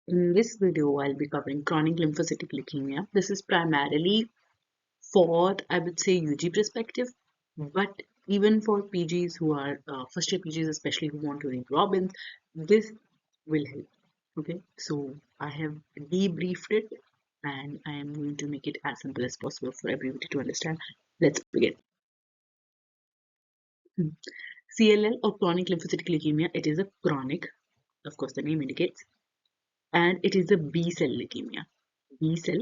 In this video, I'll be covering chronic lymphocytic leukemia. This is primarily for, I would say, UG perspective, but even for PGs who are first year PGs, especially who want to read Robbins, this will help. Okay, so I have debriefed it and I am going to make it as simple as possible for everybody to understand. Let's begin. CLL or chronic lymphocytic leukemia, it is a chronic, of course, the name indicates, and it is a B cell leukemia. B cell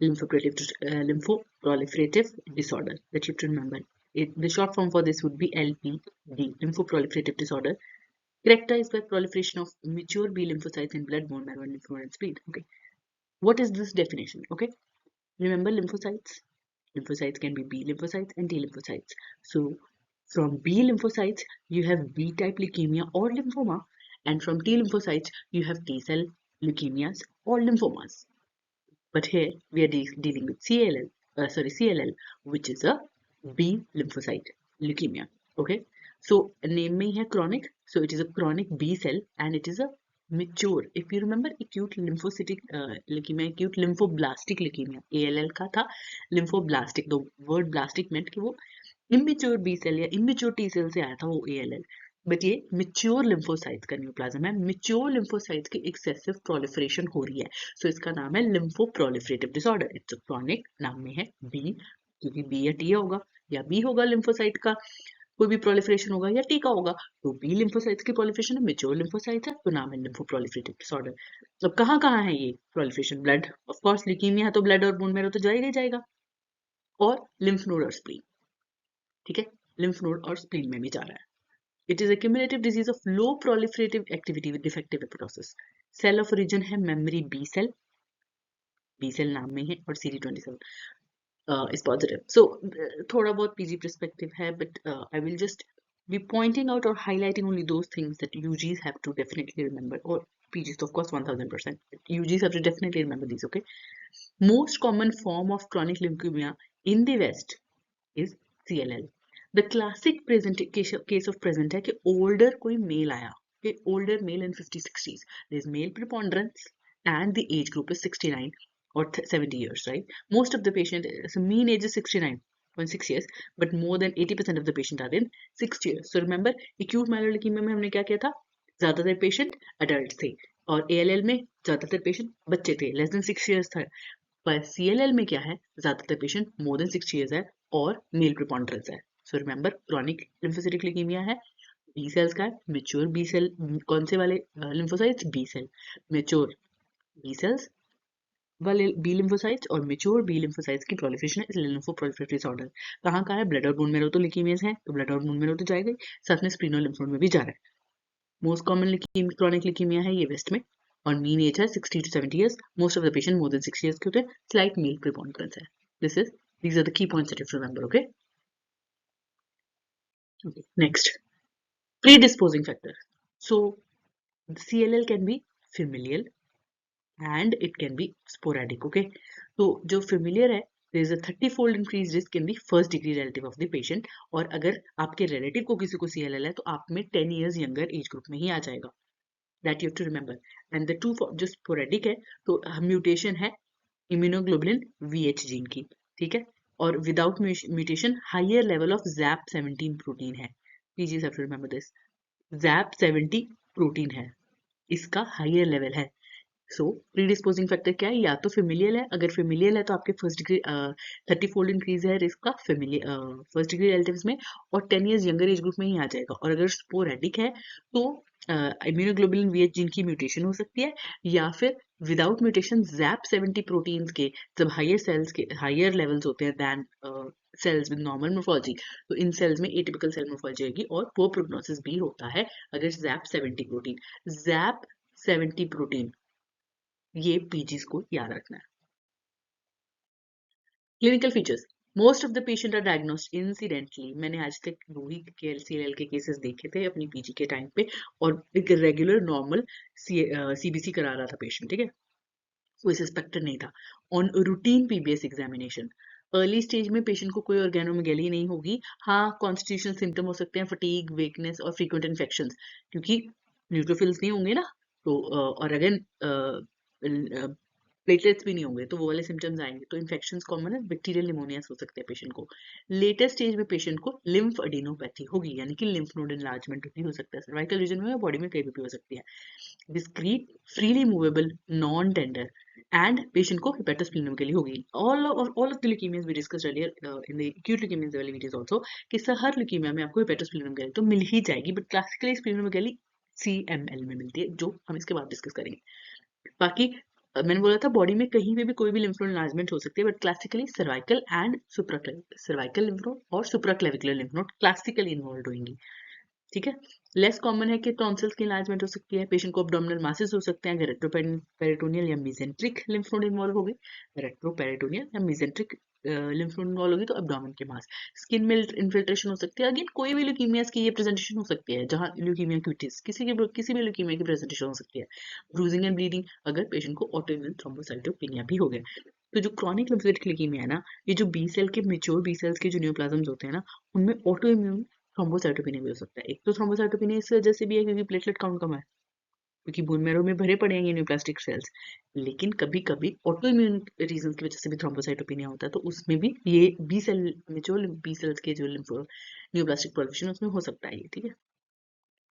lymphoproliferative disorder that you have to remember. The short form for this would be LPD, lymphoproliferative disorder, characterized by proliferation of mature B lymphocytes in blood, bone marrow, and lymph node and spleen. Okay, what is this definition? Okay, remember lymphocytes. Lymphocytes can be B lymphocytes and T lymphocytes. So from B lymphocytes, you have B type leukemia or lymphoma, and from T lymphocytes, you have T cell leukemias or lymphomas. But here we are dealing with CLL, which is a B lymphocyte leukemia. Okay, so name में है chronic, so it is a chronic B cell and it is a mature. If you remember acute lymphocytic leukemia, acute lymphoblastic leukemia, ALL का था lymphoblastic. The word blastic meant कि वो immature B cell या immature T cell से आया था वो ALL. But ये मिच्योर लिम्फोसाइट्स का न्यूप्लाज्म है. मिच्योर लिम्फोसाइट्स की एक्सेसिव प्रोलिफरेशन हो रही है, सो इसका नाम है लिम्फोप्रोलिफरेटिव डिसऑर्डर. इट्स क्रॉनिक, नाम में है बी, क्योंकि बी या टी होगा या बी होगा लिम्फोसाइट का, कोई भी प्रोलिफरेशन होगा या टी का होगा, तो बी लिम्फोसाइट्स की प्रोलिफरेशन है, मिच्योर लिम्फोसाइट्स है, तो नाम है लिम्फोप्रोलिफरेटिव डिसऑर्डर. अब कहाँ है ये proliferation? Blood, of course leukaemia है तो ब्लड और बोन मैरो तो जाएगा ही जाएगा, और लिम्फ नोड और स्प्लीन. ठीक है, लिम्फ नोड और स्प्लीन में भी जा रहा है. It is a cumulative disease of low proliferative activity with defective apoptosis. Cell of origin है memory B cell. B cell नाम में है और CD27 is positive. So थोड़ा बहुत PG perspective है, but I will just be pointing out or highlighting only those things that UGs have to definitely remember, or PGs of course 1000%. UGs have to definitely remember these. Okay. Most common form of chronic leukemia in the West is CLL. The classic case of present है कि older कोई male आया, okay, older male in 50-60s. There is male preponderance and the age group is 69 or 70 years, right? Most of the patient, so mean age is 69.6 years, but more than 80% of the patient are in 60 years. So remember, acute myeloid leukemia में हमने क्या किया था? ज़्यादातर patient adults थे, और ALL में ज़्यादातर patient बच्चे थे, less than 6 years था. पर CLL में क्या है? ज़्यादातर patient more than 6 years है और मेल प्रिपॉन्डरेंस है. सो रिमेंबर, क्रॉनिक लिम्फोसिटिक लीकेमिया है, बी सेल्स का है, मेच्योर बी सेल, कौन से वाले lymphocytes? B cell. Mature B cells वाले बी लिम्फोसाइट्स और मेच्योर बी लिम्फोसाइट्स की प्रोलिफरेशन है, इसलिए लिम्फोप्रोलिफरेटिव डिसऑर्डर. कहाँ का है? ब्लड और बोन मैरो तो लीकेमियाज है, तो ब्लड और बोन मैरो तो जाएगा ही, साथ में स्प्लीन और लिम्फ नोड में भी जा रहा है. मोस्ट कॉमन क्रॉनिक लीकेमिया है ये वेस्ट में, और मीन एज है 60 to 70 years. Most of the patient more than 6 years के होते हैं. स्लाइट मेल प्रिपॉन्डरेंस है. These are the key points that you have to remember. Okay. Okay. Next, predisposing factor. So CLL can be familial and it can be sporadic. Okay, तो जो familiar है, there is a 30-fold increased risk in the first degree relative of the patient. और अगर आपके relative को किसी को CLL है तो आप में 10 years younger age group में ही आ जाएगा. That you have to remember. And the two जो sporadic है, तो mutation है immunoglobulin VH जीन की, ठीक है, और without mutation higher level of ZAP17 protein है. Please have to remember this. ZAP70 protein है, इसका हायर लेवल है. सो प्रीडिस्पोजिंग फैक्टर क्या है? या तो फेमिलियल है, अगर फेमिलियल है तो आपके फर्स्ट डिग्री 30-fold इंक्रीज है रिस्क का फर्स्ट डिग्री रिलेटिव्स में, और 10 years यंगर एज ग्रुप में ही आ जाएगा. और अगर स्पोरेडिक है तो इम्यूनोग्लोबुलिन वीएच जीन की म्यूटेशन हो सकती है, या फिर विदाउट म्यूटेशन ZAP70 प्रोटीन्स के जब हायर सेल्स के हायर लेवल्स होते हैं than cells with normal morphology, तो इन सेल्स में एटिपिकल सेल मोर्फोलॉजी होगी और पोर प्रोग्नोसिस भी होता है अगर ZAP70 प्रोटीन, ये पीजीज को याद रखना है. Clinical features. Most of the patient are diagnosed incidentally. मैंने आज तक 2 ही CLL के केसेस देखे थे अपनी पीजी के टाइम पे, और एक रेगुलर नॉर्मल CBC करा रहा था पेशेंट, ठीक है, कोई सस्पेक्टेड नहीं था. On routine PBS examination, early stage में पेशेंट को कोई ऑर्गेनोमेगेली नहीं होगी. हाँ, कॉन्स्टिट्यूशनल सिम्टम हो सकते हैं, फटीग, वीकनेस और फ्रीक्वेंट इन्फेक्शंस, क्योंकि न्यूट्रोफिल्स नहीं होंगे ना, तो और अगेन प्लेटलेट्स भी नहीं होंगे तो वो वाले सिम्टम्स आएंगे। तो इन्फेक्शन कॉमन है, बैक्टीरियल निमोनियास हो सकते हैं पेशेंट को। लेटेस्ट स्टेज में पेशेंट को लिम्फ अडेनोपैथी होगी, यानी कि लिम्फ नोड एनलार्जमेंट भी हो सकता है, सर्वाइकल रीजन में या बॉडी में कहीं भी हो सकती है। Discrete, freely movable, non tender and patient को हेपेटोस्प्लेनोमेगाली होगी। all of the leukemias we discussed earlier in the acute leukemias वाली videos also कि हर ल्यूकीमिया में आपको हेपेटोस्प्लेनोमेगाली तो मिल ही जाएगी, बट क्लासिकली स्प्लेनोमेगाली CML में मिलती है, जो हम इसके बाद डिस्कस करेंगे। बाकी मैंने बोला था बॉडी में कहीं पे भी कोई भी लिम्फ नोड एनलार्जमेंट हो सकती है, but classically cervical and supraclavicular, cervical lymph node और supraclavicular lymph node classically involve होंगी। ठीक है। लेस कॉमन है कि टॉन्सिल्स की इन्लार्जमेंट हो सकती है, पेशेंट को एब्डोमिनल मासेस हो सकते हैं अगर रेट्रोपेरिटोनियल या मेसेंट्रिक लिम्फ नोड इन्वॉल्व होगी। रेट्रोपेरिटोनियल या मेसेंट्रिक लिम्फ नोड इन्वॉल्व होगी तो एब्डोमेन के मास। स्किन में इन्फिल्ट्रेशन हो सकती है, अगेन कोई भी ल्यूकीमियास की ये प्रेजेंटेशन हो सकती है, जहां ल्यूकीमिया क्यूटिस किसी भी ल्यूकीमिया की प्रेजेंटेशन हो सकती है। ब्रूजिंग एंड ब्लीडिंग अगर पेशेंट को ऑटोइम्यून थ्रोम्बोसाइटोपेनिया भी हो गया। तो जो क्रॉनिक लिम्फोसिटिक ल्यूकीमिया है ना, ये जो बी सेल के मेच्योर बी सेल्स के जो न्यूप्लाज्म्स होते हैं ना, उनमें ऑटोइम्यून थ्रोम्बोसाइटोपेनिया भी हो सकता है। एक तो थ्रोम्बोसाइटोपेनिया इस वजह से भी है क्योंकि प्लेटलेट काउंट कम है, क्योंकि बोन मैरो में भरे पड़े हैं ये न्यूप्लास्टिक सेल्स। लेकिन कभी कभी ऑटोइम्यून रीजन की वजह से भी थ्रोम्बोसाइटोपेनिया होता है, तो उसमें भी ये B cell mature B cells के जो न्यूप्लास्टिक प्रोडक्शन उसमें हो सकता है ये। ठीक है।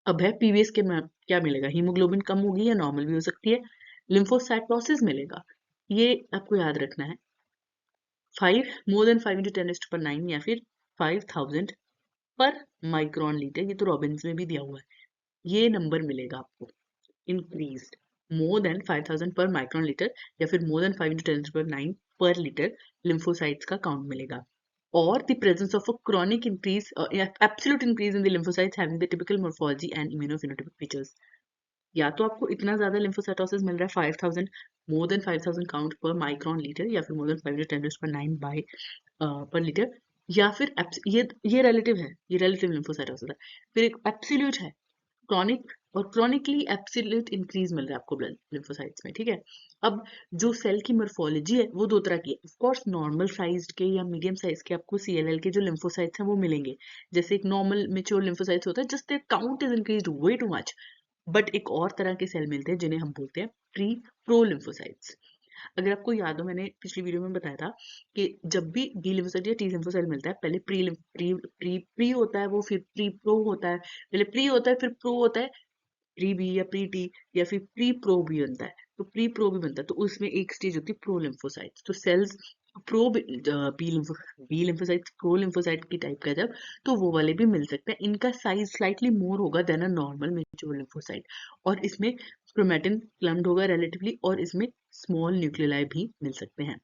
अब है पीवीएस के में क्या मिलेगा, हीमोग्लोबिन कम होगी या नॉर्मल भी हो सकती है। लिम्फोसाइटोसिस मिलेगा, ये आपको याद रखना है, 5 मोर देन 5 × 10⁻⁹ या फिर 5000 पर माइक्रोन लीटर, ये तो रॉबिन्स में भी दिया हुआ है, ये नंबर मिलेगा आपको इंक्रीज मोर देन 5000 पर माइक्रोन लीटर या फिर मोर देन 5 × 10⁹ पर लीटर लिम्फोसाइट्स का काउंट मिलेगा। और the presence of a chronic increase absolute increase in the lymphocytes having the typical morphology and immunophenotypic features। या तो आपको इतना ज्यादा लिम्फोसाइटोसिस मिल रहा है 5000 मोर देन 5000 काउंट पर माइक्रोन लीटर या फिर मोर देन 5 × 10⁹ बाय पर लीटर, या फिर ये रिलेटिव है, ये रिलेटिव लिम्फोसाइटोसिस है। फिर एक एब्सोल्यूट है, क्रॉनिक और क्रॉनिकली एब्सोल्यूट इंक्रीज मिल रहा है आपको ब्लड लिम्फोसाइट्स में। ठीक है। अब जो सेल की मॉर्फोलॉजी है वो दो तरह की है, ऑफ कोर्स नॉर्मल साइज के या मीडियम साइज के आपको CLL के जो लिम्फोसाइट्स हैं वो मिलेंगे, जैसे एक नॉर्मल मेच्योर लिम्फोसाइट्स होता है just their count is increased way too much. But एक और तरह के सेल मिलते हैं जिन्हें हम बोलते हैं प्रो लिम्फोसाइट्स। अगर आपको याद हो मैंने पिछली वीडियो में बताया था कि जब भी बी लिम्फोसाइट या टी लिम्फोसाइट मिलता है, पहले प्री होता है, वो फिर प्रो होता है, पहले प्री होता है फिर प्रो होता है, प्री बी या प्री टी या फिर प्री प्रो भी बनता है, तो प्री प्रो भी बनता है, तो उसमें एक स्टेज होती है प्रो लिम्फोसाइट्स। तो cells pro B lymphocyte pro lymphocyte की टाइप का जब, तो वो वाले भी मिल सकते हैं। इनका साइज स्लाइटली मोर होगा than a normal mature lymphocyte, और इसमें क्रोमेटिन क्लम्प्ड होगा रिलेटिवली, और इसमें स्मॉल न्यूक्लियाई भी मिल सकते हैं।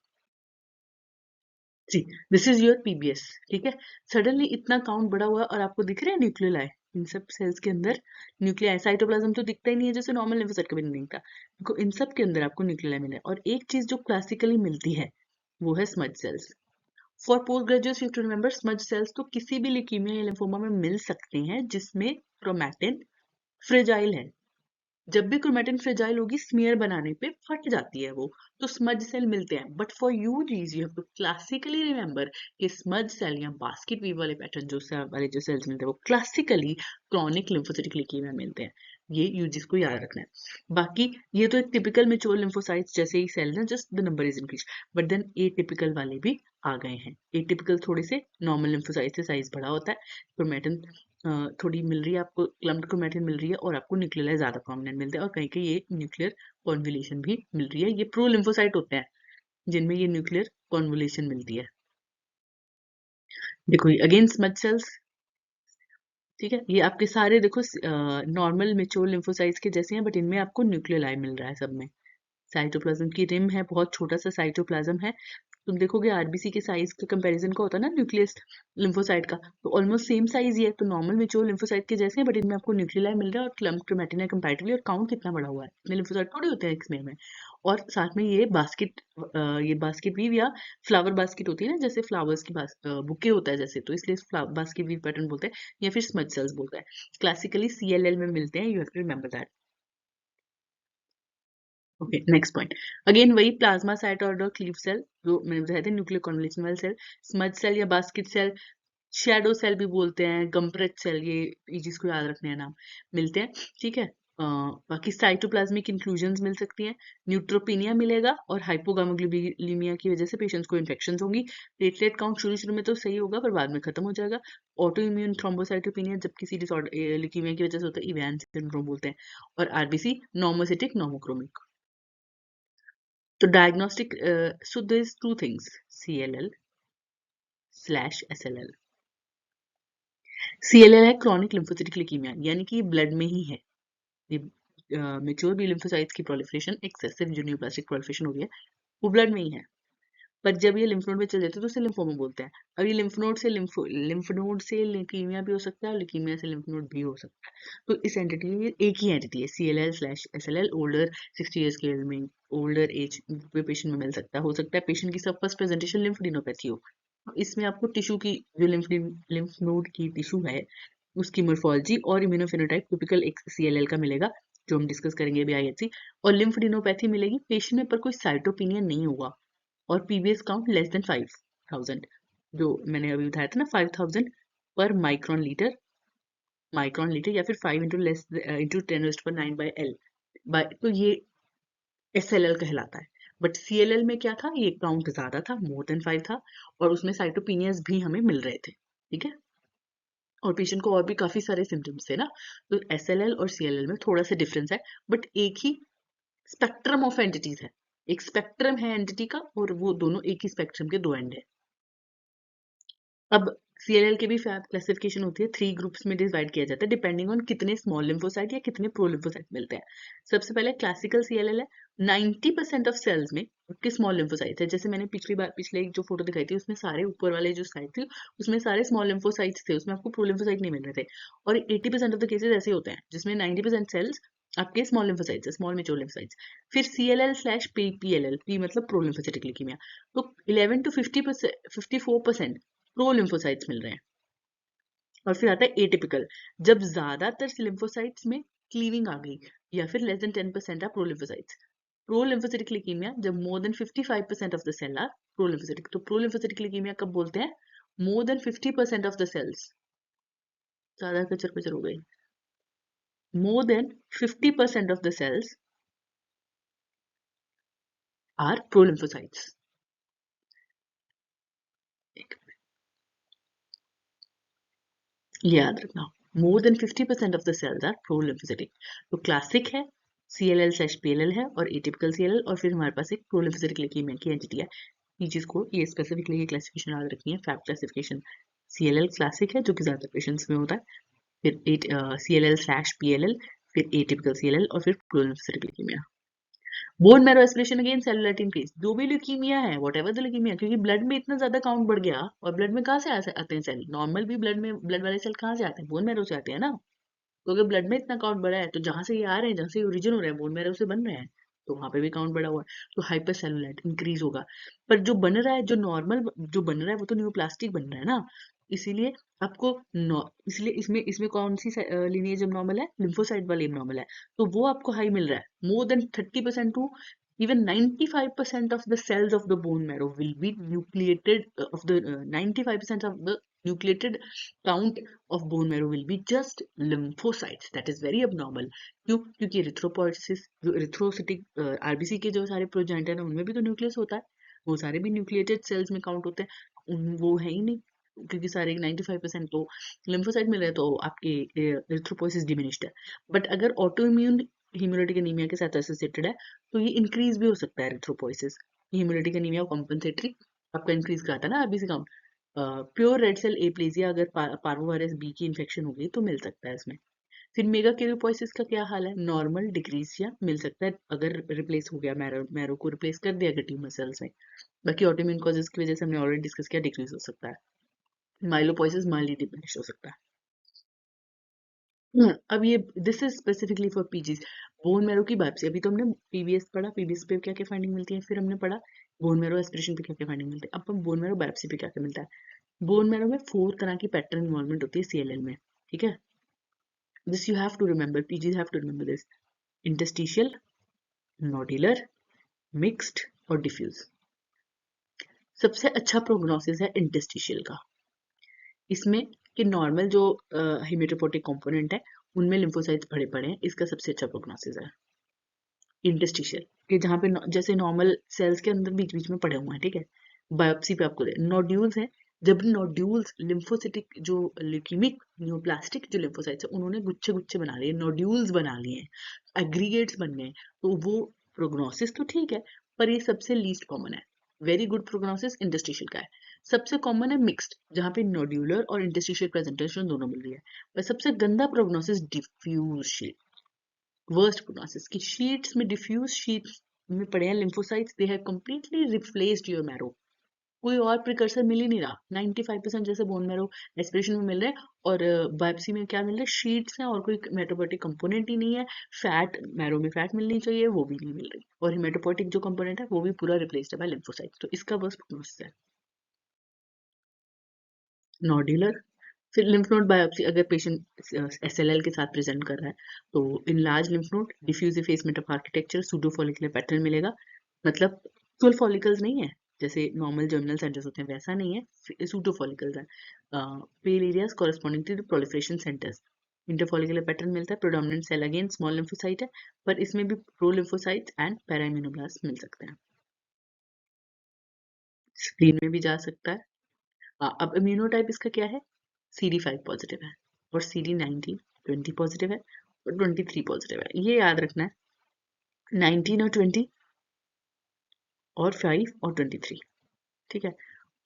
जी, दिस इज योर PBS। ठीक है। सडनली इतना काउंट बढ़ा हुआ है और आपको दिख रहे हैं न्यूक्लियाई इन सब सेल्स के अंदर, न्यूक्लियाई, साइटोप्लाज्म तो दिखता ही नहीं है, जैसे नॉर्मल लिम्फोसाइट कभी नहीं दिखता, देखो इन सब के अंदर आपको न्यूक्लियाई मिला है। और एक चीज जो क्लासिकली मिलती है वो है smudge cells. For post graduate you to remember smudge cells तो किसी भी ल्यूकीमिया या लिम्फोमा में मिल सकते हैं जिसमें क्रोमैटिन फ्रेजाइल है। जब भी क्रोमैटिन फ्रेजाइल होगी स्मीयर बनाने पे फट जाती है वो, तो स्मज सेल मिलते हैं। But for you these you have to classically remember कि स्मज सेल या बास्केट वीव वाले पैटर्न जो वाले जो सेल्स मिलते हैं वो क्लासिकली क्रॉनिक लिम्फोसिटिक ल्यूकीमिया मिलते हैं। ये यूजिस को याद रखना है। बाकी ये तो एक टिपिकल मेच्योर लिम्फोसाइट्स जैसे ही सेल ना, just the number is increase, but then atypical वाले भी आ गए हैं। एटिपिकल थोड़े से नॉर्मल लिम्फोसाइट से साइज बड़ा होता है, क्रोमैटिन थोड़ी मिल रही है आपको, क्लम्प्ड क्रोमैटिन मिल रही है, और आपको न्यूक्लियाई ज्यादा प्रोमिनेंट मिलते हैं, और कहीं कहीं ये न्यूक्लियर कॉन्वोल्यूशन भी मिल रही है। ये प्रो लिम्फोसाइट होते हैं जिनमें ये न्यूक्लियर कॉन्वोल्यूशन मिलती है। देखो अगेन स्मज सेल्स, ठीक है, ये आपके सारे देखो नॉर्मल मेच्योर लिम्फोसाइट्स के जैसे हैं, बट इनमें आपको न्यूक्लियोलाई मिल रहा है सब में। साइटोप्लाज्म की रिम है, बहुत छोटा सा साइटोप्लाज्म है। तुम देखोगे आरबीसी के साइज के कंपैरिजन का होता है ना न्यूक्लियस लिम्फोसाइट का, तो ऑलमोस्ट सेम साइज ही है, तो नॉर्मल मेच्योर लिम्फोसाइट के जैसे हैं, बट इनमें आपको न्यूक्लियाई मिल रहा है और क्लम्प्ड क्रोमैटिन है कंपैरेटिवली, और काउंट कितना बड़ा हुआ है, इतने लिम्फोसाइट थोड़े होते हैं इसमें में। और साथ में ये बास्केट वीव या फ्लावर बास्केट होती है ना, जैसे फ्लावर्स की बुके होता है जैसे, तो इसलिए बास्केट वीव पैटर्न बोलते हैं, या फिर स्मज सेल्स बोलते हैं। क्लासिकली CLL में मिलते हैं, you have to remember that. Okay, next point, again वही प्लाज्मा साइट और क्लीव सेल जो मैंने बताया था, न्यूक्लियर कॉन्वोल्यूशन वाले सेल, स्मज सेल या बास्केट सेल, शैडो सेल भी बोलते हैं, गम्परेट सेल, ये चीज को याद रखने हैं नाम, मिलते हैं। ठीक है। बाकी साइटोप्लाज्मिक इंक्लूजन्स मिल सकती हैं, न्यूट्रोपीनिया मिलेगा और हाइपोगामाग्लोबुलिमिया की वजह से पेशेंट्स को इन्फेक्शंस होंगी। प्लेटलेट काउंट शुरू में तो सही होगा पर बाद में खत्म हो जाएगा। ऑटो इम्यून थ्रोम्बोसाइटोपेनिया जब किसी डिसऑर्डर ल्यूकीमिया की वजह से होता है, इवान सिंड्रोम बोलते हैं। और आरबीसी नॉर्मोसिटिक नॉमोक्रोमिक। तो diagnostic, so there is two things, CLL/SLL। CLL है क्रॉनिक लिम्फोसिटिक ल्यूकीमिया, यानी कि ब्लड में ही है। ये मेच्योर बी लिम्फोसाइट्स की प्रोलिफरेशन, एक्सेसिव जो न्यूप्लास्टिक प्रोलिफरेशन हो रही है, वो ब्लड में ही है। पर जब ये लिम्फ नोड में चल जाती है तो उसे लिम्फोमा बोलते हैं। अब ये लिम्फ नोड से ल्यूकीमिया भी हो सकता है और ल्यूकीमिया से लिम्फ नोड भी हो सकता है। तो इस एंटिटी में एक ही एंटिटी है, CLL/SLL। ओल्डर 60 ईयर्स के एज में, ओल्डर एज पे पेशेंट में मिल सकता है। हो सकता है पेशेंट की सब फर्स्ट प्रेजेंटेशन लिम्फेडिनोपैथी हो। इसमें आपको टिश्यू की जो लिम्फ नोड की टिश्यू है उसकी मोर्फोलॉजी और इम्यूनोफिनोटाइप टिपिकल एक CLL का मिलेगा, जो हम डिस्कस करेंगे अभी IHC। और लिम्फेडिनोपैथी मिलेगी पेशेंट में, पर कोई साइटोपिनिया नहीं होगा। और PBS काउंट लेस देन 5000, जो मैंने अभी बताया था ना, 5000 पर माइक्रोन लीटर या फिर 5 इंटू 10⁹ तो ये SLL कहलाता है। बट CLL में क्या था, ये काउंट ज्यादा था, मोर देन 5 था, और उसमें साइटोपिनियाज भी हमें मिल रहे थे। ठीक है, और पेशेंट को और भी काफी सारे सिम्टम्स थे ना। तो SLL और CLL में थोड़ा सा डिफरेंस है, बट एक ही स्पेक्ट्रम ऑफ एंटिटीज है। एक स्पेक्ट्रम है एंटिटी का, और वो दोनों एक ही स्पेक्ट्रम के दो एंड है। अब CLL के भी क्लासिफिकेशन होती है, 3 ग्रुप्स में डिवाइड किया जाता है डिपेंडिंग ऑन कितने स्मॉल लिम्फोसाइट या कितने प्रो लिम्फोसाइट मिलते हैं। सबसे पहले क्लासिकल CLL है। 90% ऑफ सेल्स में आपके स्मॉल लिम्फोसाइट्स है। जैसे मैंने पिछले एक जो फोटो दिखाई थी, उसमें सारे ऊपर वाले जो साइड थे उसमें सारे स्मॉल लिम्फोसाइट्स थे, उसमें आपको प्रो लिम्फोसाइट नहीं मिल रहे थे। और 80% ऑफ द केसेस ऐसे होते हैं जिसमें 90% सेल्स आपके स्मॉल लिम्फोसाइट्स है, स्मॉल मेच्योर लिम्फोसाइट्स। फिर CLL/PLL, पी मतलब प्रो लिम्फोसाइटिक ल्यूकीमिया। तो 11 to 54% प्रो लिम्फोसाइट्स मिल रहे हैं। और फिर आता है एटिपिकल, जब ज्यादातर लिम्फोसाइट्स में क्लीविंग आ गई, या फिर less than 10% are prolymphocytes. Prolymphocytic leukaemia जब more than 55% of the cell are prolymphocytic. तो प्रोलिम्फोसिटिक ल्यूकीमिया कब बोलते हैं, more than 50% of the cells, ज्यादा कचर कचर हो गई, more than 50% of the cells are prolymphocytes. याद रखना, more than 50% of the cells are prolymphocytic. तो क्लासिक है CLL/PLL है, और एटिपिकल CLL, और फिर हमारे पास एक प्रोलिम्फोसिटिक ल्यूकीमिया की एंटिटी है। ये चीज को, ये स्पेसिफिकली ये क्लासिफिकेशन याद रखनी है, फैब क्लासिफिकेशन। CLL क्लासिक है जो कि ज्यादातर पेशेंट्स में होता है, फिर CLL/PLL, फिर एटिपिकल CLL, और फिर prolymphocytic leukaemia. Bone marrow aspiration again cellular increase, जो भी ल्यूकीमिया है, व्हाटएवर द ल्यूकीमिया, क्योंकि ब्लड में इतना ज्यादा काउंट बढ़ गया, और ब्लड में कहाँ से आते हैं सेल, नॉर्मल भी ब्लड में, ब्लड वाले सेल कहाँ से आते हैं, बोन मैरो से आते हैं ना। तो अगर ब्लड में इतना काउंट बढ़ा है, तो जहां से ये आ रहे हैं, जहां से ओरिजिन हो रहा है, बोन मैरो से बन रहे हैं, तो वहां पे भी काउंट बढ़ा हुआ है, तो हाइपर सेलुलाइट इंक्रीज होगा। पर जो बन रहा है, जो नॉर्मल जो बन रहा है, वो तो न्यूप्लास्टिक बन रहा है ना। इसीलिए आपको इसलिए इसमें इसमें कौन सी लिनिएज नॉर्मल है, लिम्फोसाइट वाली नॉर्मल है, तो वो आपको हाई मिल रहा है। More than 30% to even 95% of the cells of the bone marrow will be nucleated, of the 95% of the nucleated count of bone marrow will be just lymphocytes. That is very abnormal. क्यों? क्योंकि erythropoiesis, जो erythrocytic RBC के जो सारे progenitor है, उनमें भी तो न्यूक्लियस होता है, वो सारे भी न्यूक्लिएटेड सेल्स में काउंट होते हैं, वो है ही नहीं, क्योंकि सारे 95% तो लिम्फोसाइट मिल रहे हैं, तो आपके एरिथ्रोपोइसिस डिमिनिश्ड है। बट अगर ऑटो इम्यून हीमोलिटिक एनीमिया के साथ एसोसिएटेड है, तो ये इंक्रीज भी हो सकता है एरिथ्रोपोइसिस। हीमोलिटिक एनीमिया कॉम्पेंसेटरी आपका इंक्रीज कराता है ना RBC count. Pure red cell aplasia, अगर पार्वोवायरस बी की इन्फेक्शन हो गई तो मिल सकता है इसमें। फिर मेगा कैरियोपोइसिस का क्या हाल है, नॉर्मल डिक्रीज या मिल सकता है अगर रिप्लेस हो गया, मैरो को रिप्लेस कर दिया अगर ट्यूमर सेल्स में। बाकी ऑटोइम्यून कॉजेज की वजह से हमने ऑलरेडी डिस्कस किया, डिक्रीज हो सकता है। माइलोपोइसिस माइल्डली डिमिनिश हो सकता है। अब ये this is specifically for PGs. Bone marrow की बात से अभी तो हमने पीबीएस पढ़ा, पीबीएस पे क्या क्या फाइंडिंग मिलती है, फिर हमने पढ़ा बोन मैरो एस्पिरेशन पे क्या क्या फाइंडिंग मिलती है। अब हम बोन मैरो बायोप्सी पे क्या क्या मिलता है। बोन मैरो में 4 तरह की पैटर्न इन्वॉल्वमेंट होती है CLL में, ठीक है। This you have to remember, PGs have to remember this. Interstitial, nodular, mixed और डिफ्यूज। सबसे अच्छा प्रोग्नोसिस है इंटरस्टिशियल का। इसमें कि नॉर्मल जो हेमेटोपोटिक कंपोनेंट है उनमें लिम्फोसाइट्स बड़े पड़े हैं, इसका सबसे अच्छा प्रोग्नोसिस है। इंटरस्टिशियल कि जहाँ पे जैसे नॉर्मल सेल्स के अंदर बीच बीच में पड़े हुए हैं, ठीक है, बायोप्सी पे आपको नोड्यूल्स है, जब नोड्यूल्स लिम्फोसिटिक जो ल्यूकीमिक न्यूप्लास्टिक जो लिम्फोसाइट्स है उन्होंने गुच्छे गुच्छे बना लिए, नोड्यूल्स बना लिए हैं, एग्रीगेट्स बन गए, तो वो प्रोग्नोसिस तो ठीक है, पर ये सबसे लीस्ट कॉमन है। वेरी गुड प्रोग्नोसिस इंटरस्टिशियल का है। सबसे कॉमन है मिक्स्ड, जहाँ पे नोड्यूलर और इंटरस्टिशियल प्रेजेंटेशन दोनों मिल रही है। पर सबसे गंदा prognosis diffuse sheet, worst prognosis की शीट्स में, डिफ्यूज शीट्स में पड़े हैं lymphocytes, they have completely replaced your marrow, कोई और प्रिकर्सर मिल ही नहीं रहा। 95% जैसे बोन मैरो एस्पिरेशन में मिल रहे हैं, और बायोप्सी में क्या मिल रहा है, शीट्स हैं और कोई हेमेटोपोइटिक कंपोनेंट ही नहीं है। फैट, मैरो में फैट मिलनी चाहिए, वो भी नहीं मिल रही, और हेमेटोपोइटिक जो कंपोनेंट है वो भी पूरा रिप्लेस्ड है बाय लिम्फोसाइट्स, तो इसका वर्स्ट प्रोग्नोसिस है। नोड्यूलर, फिर लिम्फ नोड बायोप्सी, अगर पेशेंट एसएलएल के साथ प्रेजेंट कर रहा है तो इन large lymph node, diffuse effacement of architecture, pseudo follicular pattern मिलेगा, मतलब फुल फॉलिकल्स नहीं है जैसे नॉर्मल जर्मिनल सेंटर्स होते हैं, वैसा नहीं है, सूडो फॉलिकल्स है। Pale areas corresponding to the proliferation centres, interfollicular pattern मिलता है, predominant cell again small lymphocyte है, पर इसमें भी प्रो लिम्फोसाइट्स एंड पैराइम्यूनोब्लास्ट मिल सकते हैं। स्क्रीन में भी जा सकता है। अब इम्यूनोटाइप इसका क्या है, CD5 पॉजिटिव है, और CD19 20 पॉजिटिव है, और 23 पॉजिटिव है। ये याद रखना है, 19 और 20 और 5 और 23, ठीक है।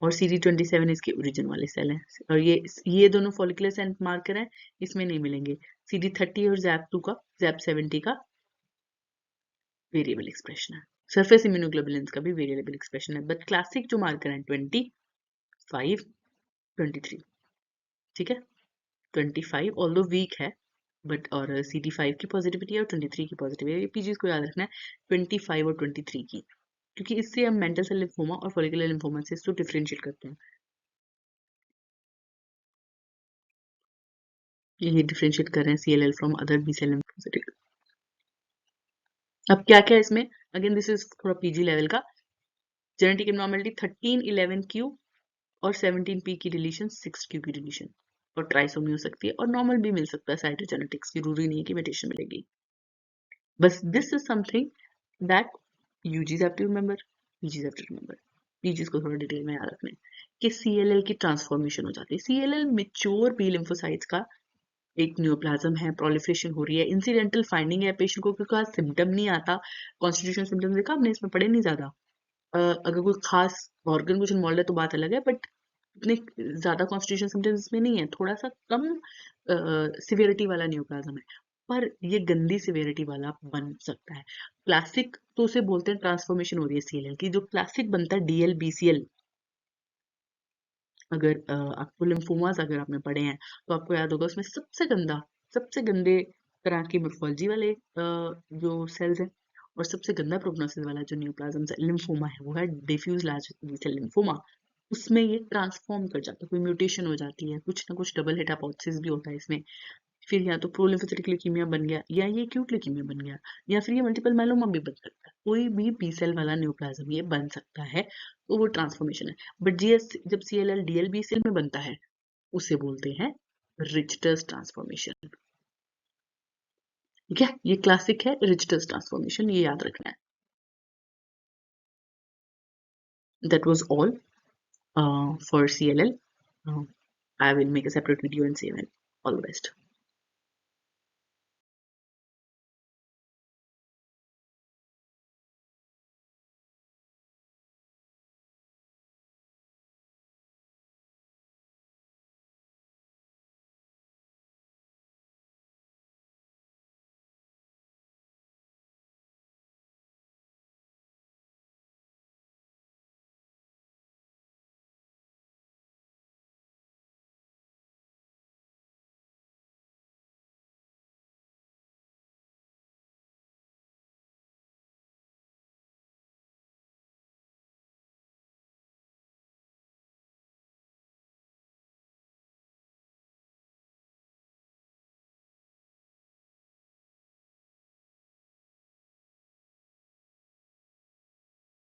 और CD27 इसके ओरिजिन वाले सेल हैं, और ये दोनों फॉलिकुलर सेल मार्कर हैं, इसमें नहीं मिलेंगे। CD30 और ZAP2 का, ZAP70 का वेरिएबल एक्सप्रेशन है। सरफेस इम्यूनोग्लोबुलिन्स का भी वेरिएबल एक्सप्रेशन है, बट क्लासिक जो मार्कर है 20, 5, 23, ठीक है। 25 ऑल्दो वीक है, बट और CD5 की पॉजिटिविटी है और 23 की पॉजिटिविटी है, पीजीज को याद रखना है 25 और 23 की, क्योंकि इससे हम मेंटल सेल लिम्फोमा और फॉलिकुलर लिम्फोमा से इसको डिफरेंशिएट करते हैं। ये डिफरेंशिएट कर रहे हैं CLL from other B cell lymphocyte. अब क्या क्या इसमें, अगेन दिस इज थोड़ा पीजी लेवल का। जेनेटिक एब्नॉर्मेलिटी 13 11Q और 17P की डिलीशन, 6Q की डिलीशन, और ट्राइसोमी हो सकती है, और नॉर्मल भी मिल सकता है, साइटोजेनेटिक्स जरूरी नहीं है कि म्यूटेशन मिलेगी। बस this is something that UGs have to remember, PGs have to remember। PGs को थोड़ा डिटेल में याद रखना है कि CLL की ट्रांसफॉर्मेशन हो जाती है। CLL मेच्योर बी लिम्फोसाइट्स का एक न्यूप्लाज्म है, प्रोलिफरेशन हो रही है, इंसिडेंटल फाइंडिंग है पेशेंट को, क्योंकि सिम्टम नहीं आता, कॉन्स्टिट्यूशन सिम्टम देखा आपने, इसमें पड़े नहीं ज्यादा। अगर कोई खास ऑर्गन कुछ इन्वॉल्व है तो बात अलग है, बट इतने ज्यादा कॉन्स्टिट्यूशन सिम्टम्स इसमें नहीं है, थोड़ा सा कम सिवियरिटी वाला न्यूप्लाज्म है, पर ये गंदी सिवियरिटी वाला बन सकता है। क्लासिक तो उसे बोलते हैं, ट्रांसफॉर्मेशन हो रही है CLL की, जो क्लासिक बनता है DLBCL। अगर आपको लिम्फोमास अगर आपने पढ़े हैं तो आपको याद होगा, उसमें सबसे गंदा, सबसे गंदे तरह की मोर्फोलॉजी वाले जो सेल्स हैं, और सबसे गंदा प्रोग्नोसिस वाला जो न्यूप्लाज्म लिम्फोमा है, वो है diffuse large B cell lymphoma. उसमें ये ट्रांसफॉर्म कर जाता है, कोई म्यूटेशन हो जाती है, कुछ ना कुछ डबल हिट हाइपोथेसिस भी होता है इसमें, फिर या तो प्रोलिफेरेटिव ल्यूकीमिया बन गया, या ये एक्यूट ल्यूकीमिया बन गया, या फिर ये मल्टीपल माइलोमा भी बन सकता है, कोई भी बी सेल वाला न्यूप्लाज्म ये बन सकता है, तो वो ट्रांसफॉर्मेशन है। बट जीएस जब CLL DLB सेल में बनता है, उसे बोलते हैं रिचटर्स ट्रांसफॉर्मेशन, ठीक है। ये क्लासिक है रिचटर्स ट्रांसफॉर्मेशन, ये याद रखना है। That was all for CLL. I will make a separate video and save it. All the best.